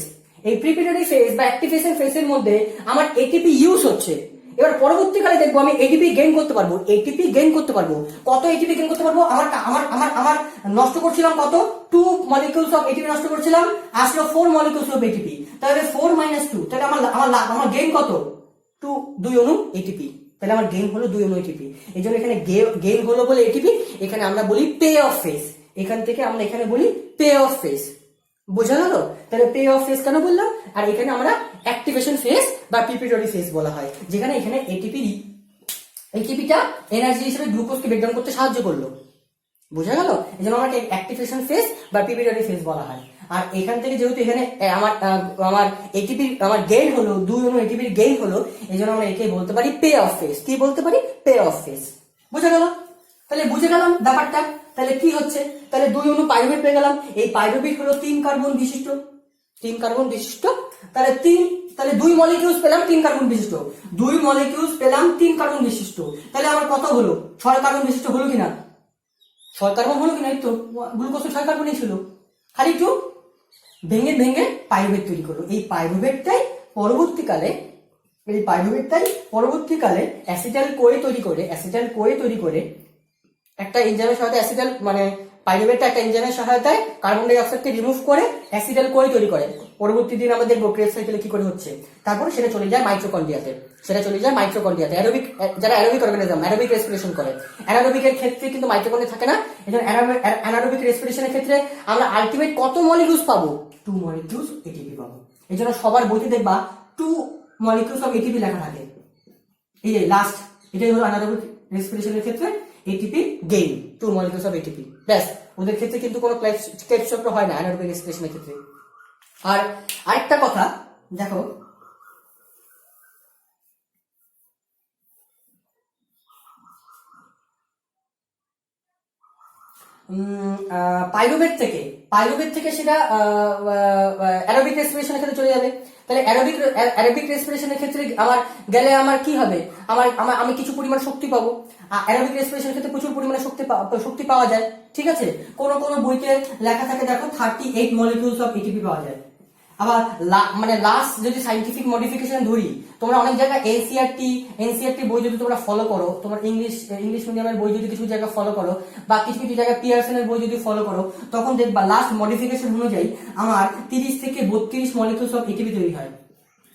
এই প্রিপারেটরি ফেজ বা অ্যাক্টিভেশন ফেজের মধ্যে আমার এটিপি ইউজ হচ্ছে। এবার পরবর্তীকালে দেখবো আমি এটিপি গেইন করতে পারবো, এটিপি গেইন করতে পারবো। কত এটিপি গেইন করতে পারবো? আমার আমার আমার আমার নষ্ট করছিলাম কত? 2 মলিকিউলস অফ এটিপি নষ্ট করছিলাম, আসলো 4 মলিকিউলস অফ এটিপি, তাহলে 4 - 2, তাহলে আমার গেইন কত? 2 অণু এটিপি, তাহলে আমার গেইন হলো 2 অণু এটিপি। এই জন্য এখানে গেইন হলো বলে এটিপি, এখানে আমরা বলি পে অফ ফেজ, এখান থেকে আমরা এখানে বলি পে অফ ফেজ। বোঝা গেল? তাহলে পে অফ ফেজ কেন বললাম? আর এখানে আমরা অ্যাক্টিভেশন ফেজ বা প্রিপারেটরি ফেজ বলা হয়, যেখানে এখানে এটিপিটা এনার্জি হিসেবে গ্লুকোজকে ব্রেকডাউন করতে সাহায্য করলো। বোঝা গেল? এই জন্য আমাকে অ্যাক্টিভেশন ফেজ বা প্রিপারেটরি ফেজ বলা হয়। আর এখান থেকে যেহেতু এখানে আমার এটিপি আমার গেইন হলো 2 অণু এটিপির গেইন হলো, এই জন্য আমরা একে বলতে পারি পে অফ ফেজ। কি বলতে পারি? Pay off phase. বোঝা গেল? তাহলে বুঝে গেলাম ব্যাপারটা। তাহলে কি হচ্ছে? তাহলে 2 অণু পাইরুভেট পেয়ে গেলাম। এই পাইরুভেট হলো 3 কার্বন বিশিষ্ট, 3 কার্বন বিশিষ্ট। তাহলে 2 মলিকিউলস পেলাম 3 কার্বন বিশিষ্ট, 2 মলিকিউলস পেলাম 3 কার্বন বিশিষ্ট। তাহলে আমার কত হলো? 6 কার্বন বিশিষ্ট হলো কিনা? 6 কার্বন হলো কিনা? এই তো গ্লুকোজ 6 কার্বনই ছিল, খালি একটু ভেঙে ভেঙে পাইরুভেট তৈরি করলো। এই পাইরুভেটটাই পরবর্তীকালে অ্যাসিটাইল কোয়ে তৈরি করে একটা এনজাইমের সাথে অ্যাসিটাইল মানে পাইরুভেটটা একটা এনজাইমের সহায়তায় কার্বন ডাই অক্সাইডকে রিমুভ করে অ্যাসিটাইল কোই তৈরি করে। পরবর্তী দিন আমরা দেখবো ক্রেবস সাইকেলে কি করে হচ্ছে। তারপর সেটা চলে যায় মাইটোকন্ড্রিয়াতে, অ্যারোবিক, যারা অ্যারোবিক অর্গানিজম অ্যারোবিক রেসপিরেশন করে। অ্যানারোবিকের ক্ষেত্রে কিন্তু মাইটোকন্ড্রিয়া থাকে না। এজন্য অ্যানারোবিক রেসপিরেশনের ক্ষেত্রে আমরা আলটিমেট কত মলিকিউলস পাবো? 2 মলিকিউলস এটিপি পাবো। এই জন্য সবার বইতে দেখবা 2 মলিকিউলস অফ এটিপি লেখা থাকে। এই যে লাস্ট, এটাই হলো অ্যানারোবিক রেসপিরেশনের ক্ষেত্রে ATP gain, 2 molecules of ATP. ব্যাস, ওদের ক্ষেত্রে কিন্তু কোনো ক্রেবস চক্র হয় না অ্যানারোবিক রেসপিরেশনের ক্ষেত্রে। আর আরেকটা কথা দেখো, পাইরুভেট থেকে সেটা অ্যারোবিক রেসপিরেশনের ক্ষেত্রে চলে যাবে। তাহলে অ্যারোবিক রেসপিরেশনের ক্ষেত্রে আমার কি হবে? আমি কিছু পরিমাণ শক্তি পাবো। অ্যারোবিক রেসপিরেশনের ক্ষেত্রে প্রচুর পরিমাণে শক্তি পাওয়া যায়। ঠিক আছে, কোন বইতে লেখা থাকে দেখো 38 মলিকিউলস অফ এটিপি পাওয়া যায়। আবার মানে লাস্ট যদি সাইন্টিফিক মডিফিকেশন ধরি, তোমরা অনেক জায়গায় এনসিআরটি বই যদি তোমরা ফলো করো, তোমার ইংলিশ মিডিয়ামের বই যদি কিছু জায়গায় ফলো করো, বা কিছু জায়গায় পিয়ারসনের বই যদি ফলো করো, তখন দেখবা লাস্ট মডিফিকেশন অনুযায়ী আমার 30 থেকে 32 মলিকিউলস অফ এটিপি তৈরি হয়।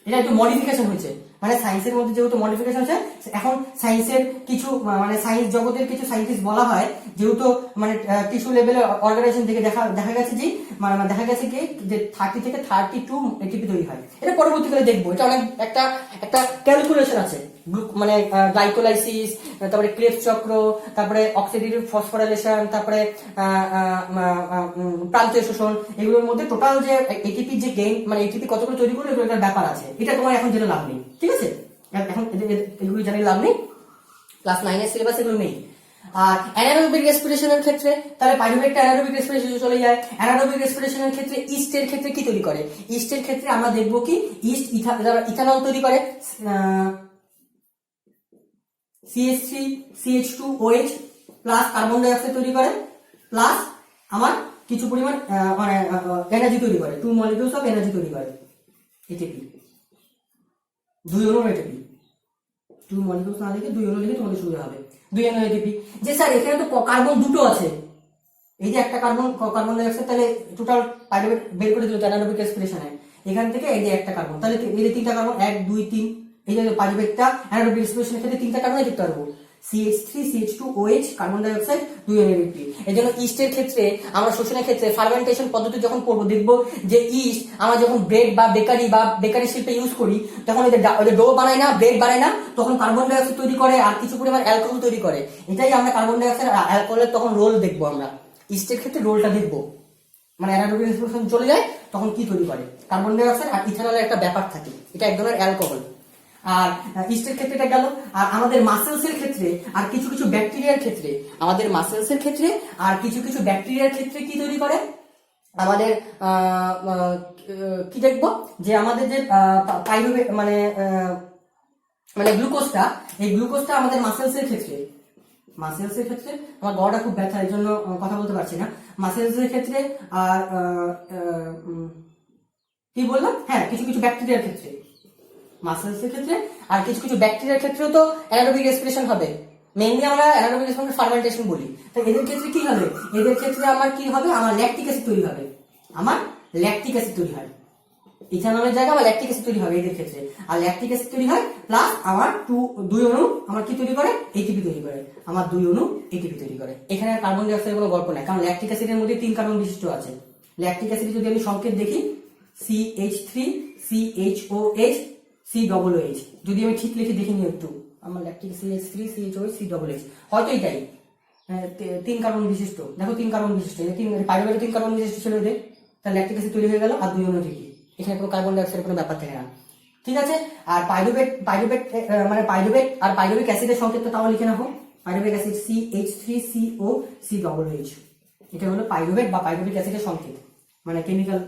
এটা একটু মডিফিকেশন হয়েছে, মানে সায়েন্সের মধ্যে যেহেতু মডিফিকেশন হচ্ছে, এখন সায়েন্সের কিছু মানে সায়েন্স জগতের কিছু সায়েন্টিস্ট বলা হয়, যেহেতু মানে টিস্যু লেভেলের অর্গানাইজেশন থেকে দেখা গেছে যে 30 থেকে 32 এটিপি তৈরি হয়। এটা পরবর্তীকালে দেখবো, এটা অনেক একটা ক্যালকুলেশন আছে, মানে গ্লাইকোলাইসিস, তারপরে ক্রেবস চক্র, তারপরে অক্সিডেটিভ ফসফোরাইলেশন, তারপরে প্রান্তীয় শোষণ, এগুলোর মধ্যে টোটাল যে এটিপি যে গেইন, মানে এটিপি কতগুলো তৈরি করলো, এগুলোর ব্যাপার আছে। এটা তোমার এখন জেনে লাভ নেই, ঠিক আছে? এখন এগুলো জানি লাভ নেই, ক্লাস 9 এর সিলেবাস এগুলো নেই। আর অ্যানারোবিক রেসপিরেশনের ক্ষেত্রে তাহলে পাইরুভেটটা অ্যানারোবিক রেসপিরেশনে চলে যায়। অ্যানারোবিক রেসপিরেশনের ক্ষেত্রে ইস্টের ক্ষেত্রে কি তৈরি করে? ইস্টের ক্ষেত্রে আমরা দেখবো কি ইস্ট ইথানল তৈরি করে, CH3 CH2OH plus carbon die oxide তৈরি করে, প্লাস আমার কিছু পরিমাণ মানে এনার্জি তৈরি করে, 2 মলিকিউলস অফ এনার্জি তৈরি করে এটিপি, 2 অণুর এটিপি। 2 মলিকিউলস না লিখে 2 অণু লিখে তোমাদের সুবিধা হবে। 2 অণু এটিপি। যে স্যার এখানে তো কার্বন দুটো আছে, এই যে একটা কার্বন ডাই অক্সাইড, তাহলে টোটাল পাইরুভেট বের করে দিল অ্যানারোবিক রেসপিরেশনে, এখান থেকে এই যে একটা কার্বন, তাহলে এই যে 3টা কার্বন, 1 2 3, এই যে পাইরুভেটটা অ্যানারোবিক রেসপিরেশনের ক্ষেত্রে 3টা কার্বন দেখতে পারবো, CH3 CH2OH carbon die oxide, 2 NADP. এই জন্য ইস্টের ক্ষেত্রে আমরা শোষণের ক্ষেত্রে ফার্মেন্টেশন পদ্ধতি যখন পড়বো, দেখবো যে ইস্ট আমরা যখন ব্রেড বা বেকারি শিল্পে ইউজ করি, তখন ওই যে ডো বানায় না, ব্রেড বানায় না, তখন কার্বন ডাই অক্সাইড তৈরি করে আর কিছু পরিমাণ অ্যালকোহল তৈরি করে। এটাই আমরা কার্বন ডাই অক্সাইড আর অ্যালকোহলের তখন রোল দেখবো, আমরা ইস্টের ক্ষেত্রে রোলটা দেখবো, মানে অ্যানারোবিক রেসপিরেশন চলে যায় তখন কি তৈরি করে, কার্বন ডাই অক্সাইড আর ইথানলের একটা ব্যাপার থাকে, এটা এক ধরনের অ্যালকোহল। আর ইস্টের ক্ষেত্রে এটা গেল। আর আমাদের মাসেলসের ক্ষেত্রে আর কিছু ব্যাকটেরিয়ার ক্ষেত্রে, কি তৈরি করে, আমাদের কি দেখবো যে আমাদের যে পাইরুভেট মানে গ্লুকোজটা, এই গ্লুকোজটা আমাদের মাসেলসের ক্ষেত্রে আমার গলাটা খুব ব্যথা, এর জন্য কথা বলতে পারছি না। মাসেলসের ক্ষেত্রে আর কি বললাম, হ্যাঁ কিছু ব্যাকটেরিয়ার ক্ষেত্রে, মাসেলসের ক্ষেত্রে আর কিছু ব্যাকটেরিয়ার ক্ষেত্রেও তো অ্যানারোবিক রেসপিরেশন হবে। মেইনলি আমরা অ্যানারোবিক রেসপিরেশন ফার্মেন্টেশন বলি। তো এদের ক্ষেত্রে কি হবে? এদের ক্ষেত্রে আমার কি হবে? আমার ল্যাকটিক অ্যাসিড তৈরি হবে, হয় ইথানলের জায়গায় আমার ল্যাকটিক অ্যাসিড তৈরি হবে এদের ক্ষেত্রে। আর ল্যাকটিক অ্যাসিড তৈরি হয় প্লাস আমার 2 অণু আমার কি তৈরি করে, এটিপি তৈরি করে, আমার 2 অণু এটিপি তৈরি করে। এখানে কার্বন ডাই অক্সাইডের কোনো গল্প নাই, কারণ ল্যাকটিক অ্যাসিডের মধ্যে 3 কার্বন বিশিষ্ট আছে। ল্যাকটিক অ্যাসিড যদি আমি সংকেত দেখি CH3 CHOH COOH, যদি আমি ঠিক লিখে দেখে নিই একটু, আমার ল্যাকটিক CH3 CHOH COOH, হয়তো এটাই 3 কার্বন বিশিষ্ট। দেখো 3 কার্বন বিশিষ্ট, পাইরুভেটে 3 কার্বন বিশিষ্ট ছিল এদের, তাহলে ল্যাকটিক অ্যাসিড তৈরি হয়ে গেল আর 2 অণু এটিপি, এখানে কোনো কার্বন ডাই অক্সাইডের কোনো ব্যাপার থাকে না, ঠিক আছে? আর পাইরুভেট মানে পাইরুভেট আর পাইরুভিক অ্যাসিডের সংকেত তাও লিখে রাখো, পাইরুভিক অ্যাসিড CH3CO COOH, এটা হলো পাইরুভেট বা পাইরুভিক অ্যাসিডের সংকেত, মানে কেমিক্যাল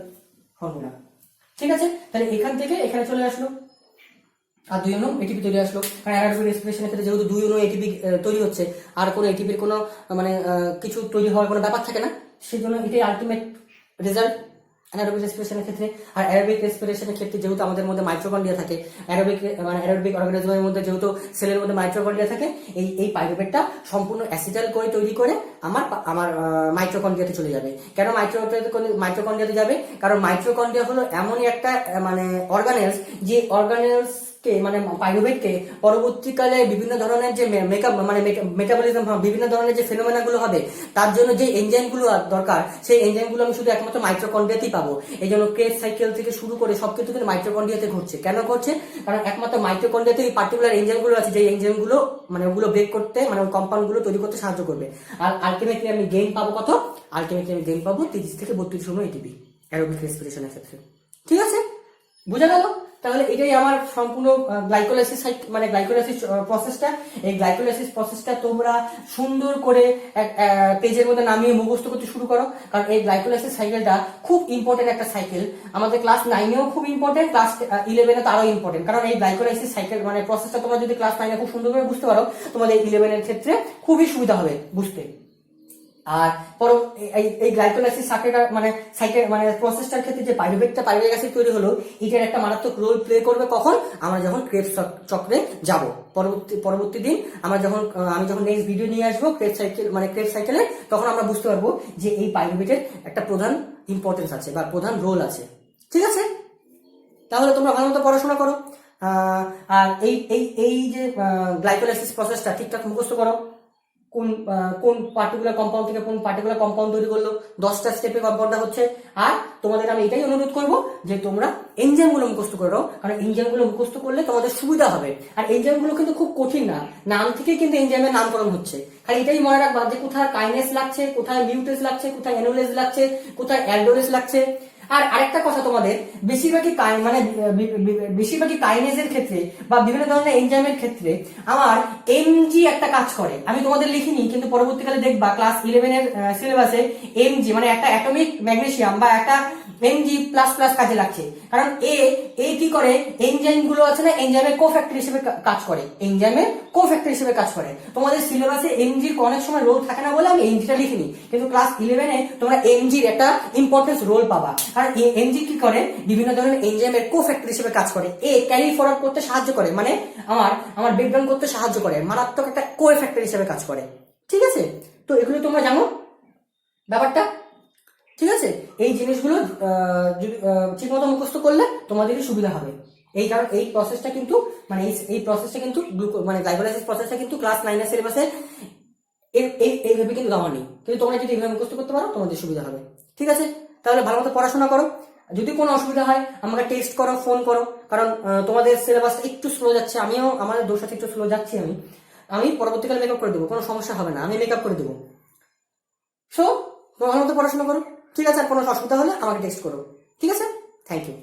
ফর্মুলা, ঠিক আছে? তাহলে এখান থেকে এখানে চলে আসলো আর 2 অণু এটিপি তৈরি আসলো। কারণ অ্যানারোবিক রেসপিরেশনের ক্ষেত্রে যেহেতু 2 অণু এটিপি তৈরি হচ্ছে, আর কোনো এটিপির কোনো মানে কিছু তৈরি হওয়ার কোনো ব্যাপার থাকে না, সেই জন্য এটাই আলটিমেট রেজাল্ট। অ্যানারোবিক রেসপিরেশনের ক্ষেত্রে। আর অ্যারোবিক রেসপিরেশনের ক্ষেত্রে যেহেতু আমাদের মধ্যে মাইক্রোকন্ড্রিয়া থাকে, অ্যারোবিক অর্গানিজমের মধ্যে যেহেতু সেলের মধ্যে মাইক্রোকন্ড্রিয়া থাকে, এই পাইরুভেটটা সম্পূর্ণ অ্যাসিটাইল করে তৈরি করে আমার মাইক্রোকন্ড্রিয়াতে চলে যাবে। কেন মাইক্রোকন্ড্রিয়াতে যাবে? কারণ মাইক্রোকন্ড্রিয়া হলো এমনই একটা মানে অর্গানেলস, যে অর্গানেলস মানে পাইরুভেটকে পরবর্তীকালে বিভিন্ন ধরনের যে মেটাবলিজম, বিভিন্ন ধরনের যে ফেনোমেনা গুলো হবে, তার জন্য যে এনজাইম গুলো দরকার, সেই এনজাইম গুলো আমি শুধু একমাত্র মাইক্রোকন্ড্রিয়াতেই পাবো। এই জন্য ক্রেবস সাইকেল থেকে শুরু করে সবকিছু কিন্তু মাইক্রোকন্ড্রিয়াতে ঘটছে। কেন ঘটছে? কারণ একমাত্র মাইক্রোকন্ড্রিয়াতে এই পার্টিকুলার এনজাইম গুলো আছে, যে এনজাইম গুলো মানে ওগুলো ব্রেক করতে, মানে ওই কম্পাউন্ড গুলো তৈরি করতে সাহায্য করবে। আর আলটিমেটলি আমি গেইন পাবো কত? আলটিমেটলি আমি গেইন পাবো 30 থেকে 32 এটিপি অ্যারোবিক রেসপিরেশনের ক্ষেত্রে। ঠিক আছে, বোঝা গেল? তাহলে এটাই আমার সম্পূর্ণ গ্লাইকোলাইসিস প্রসেসটা। এই গ্লাইকোলাইসিস প্রসেসটা তোমরা সুন্দর করে পেজের মধ্যে নামিয়ে মুখস্থ করতে শুরু করো, কারণ এই গ্লাইকোলাইসিস সাইকেলটা খুব ইম্পর্টেন্ট একটা সাইকেল। আমাদের ক্লাস 9-এও খুব ইম্পর্টেন্ট, ক্লাস 11-এ তারও ইম্পর্টেন্ট। কারণ এই গ্লাইকোলাইসিস সাইকেল মানে প্রসেসটা তোমরা যদি ক্লাস 9-এ খুব সুন্দরভাবে বুঝতে পারো, তোমাদের 11-এর ক্ষেত্রে খুবই সুবিধা হবে বুঝতে। আর এই গ্লাইকোলাইসিস মানে প্রসেসটার ক্ষেত্রে যে পাইরুভেট অ্যাসিড তৈরি হলো, এটার একটা মারাত্মক রোল প্লে করবে কখন? আমরা যখন ক্রেবস চক্রে যাব পরবর্তী দিন, আমি যখন নেক্সট ভিডিও নিয়ে আসবো ক্রেবস সাইকেলে, তখন আমরা বুঝতে পারবো যে এই পাইরুভেটের একটা প্রধান ইম্পর্টেন্স আছে বা প্রধান রোল আছে। ঠিক আছে, তাহলে তোমরা ভালো মতো পড়াশোনা করো। আর এই যে গ্লাইকোলাইসিস প্রসেসটা ঠিকঠাক মুখস্থ করো। কোন পার্টিকুলার কম্পাউন্ড থেকে কোন পার্টিকুলার কম্পাউন্ড তৈরি করলো, 10টা স্টেপে কম্পাউন্ডটা হচ্ছে। আর তোমাদের আমি এটাই অনুরোধ করবো যে তোমরা এনজাইম গুলো মুখস্থ করো, কারণ এনজাইম গুলো মুখস্থ করলে তোমাদের সুবিধা হবে। আর এনজাইম গুলো কিন্তু খুব কঠিন না, নাম থেকে কিন্তু এনজাইমের নামকরণ হচ্ছে। খালি এটাই মনে রাখবা যে কোথায় কাইনেস লাগছে, কোথায় মিউটেস লাগছে, কোথায় এনোলেজ লাগছে, কোথায় অ্যালডোলেজ লাগছে। আর আরেকটা কথা, তোমাদের বেশিরভাগই কাইনেজের ক্ষেত্রে বা বিভিন্ন ধরনের এনজাইমের ক্ষেত্রে আমার এমজি একটা কাজ করে। আমি তোমাদের লিখিনি, কিন্তু পরবর্তীকালে দেখবা ক্লাস 11-এর সিলেবাসে এমজি মানে একটা অ্যাটমিক ম্যাগনেসিয়াম বা একটা এমজি প্লাস প্লাস কাজে লাগছে। কারণ এ কি করে, এনজাইম গুলো আছে না, এনজাইমের কোফ্যাক্টর হিসেবে কাজ করে, তোমাদের সিলেবাসে এমজির অনেক সময় রোল থাকে না বলে আমি এমজিটা লিখিনি, কিন্তু ক্লাস 11-এ তোমরা এমজির একটা ইম্পর্টেন্স রোল পাবা। কারণ এমজি কি করে, বিভিন্ন ধরনের এনজাইমের কোফ্যাক্টর হিসেবে কাজ করে। ক্যারি ফরওয়ার্ড করতে সাহায্য করে, মানে আমার ব্রেকডাউন করতে সাহায্য করে, মারাত্মক একটা কোএফ্যাক্টর হিসেবে কাজ করে। ঠিক আছে, তো এগুলো তোমরা জানো ব্যাপারটা। ঠিক আছে, এই জিনিসগুলো যদি ঠিকমতো মুখস্থ করলে তোমাদেরই সুবিধা হবে। কারণ এই প্রসেসটা কিন্তু গ্লাইকোলাইসিস প্রসেসটা কিন্তু ক্লাস 9-এর সিলেবাসে এইভাবে কিন্তু দেওয়া নেই, কিন্তু তোমরা যদি এইভাবে মুখস্থ করতে পারো তোমাদের সুবিধা হবে। ঠিক আছে, তাহলে ভালো মতো পড়াশোনা করো। যদি কোনো অসুবিধা হয় আমাকে টেক্সট করো, ফোন করো, কারণ তোমাদের সিলেবাসটা একটু স্লো যাচ্ছে, আমাদের দোষ আছে, একটু স্লো যাচ্ছি। আমি পরবর্তীকালে মেকআপ করে দেবো, কোনো সমস্যা হবে না, আমি মেকআপ করে দেবো। সো ভালো মতো পড়াশোনা করো। ঠিক আছে, আর কোনো অসুবিধা হলে আমাকে টেক্সট করো। ঠিক আছে, থ্যাংক ইউ।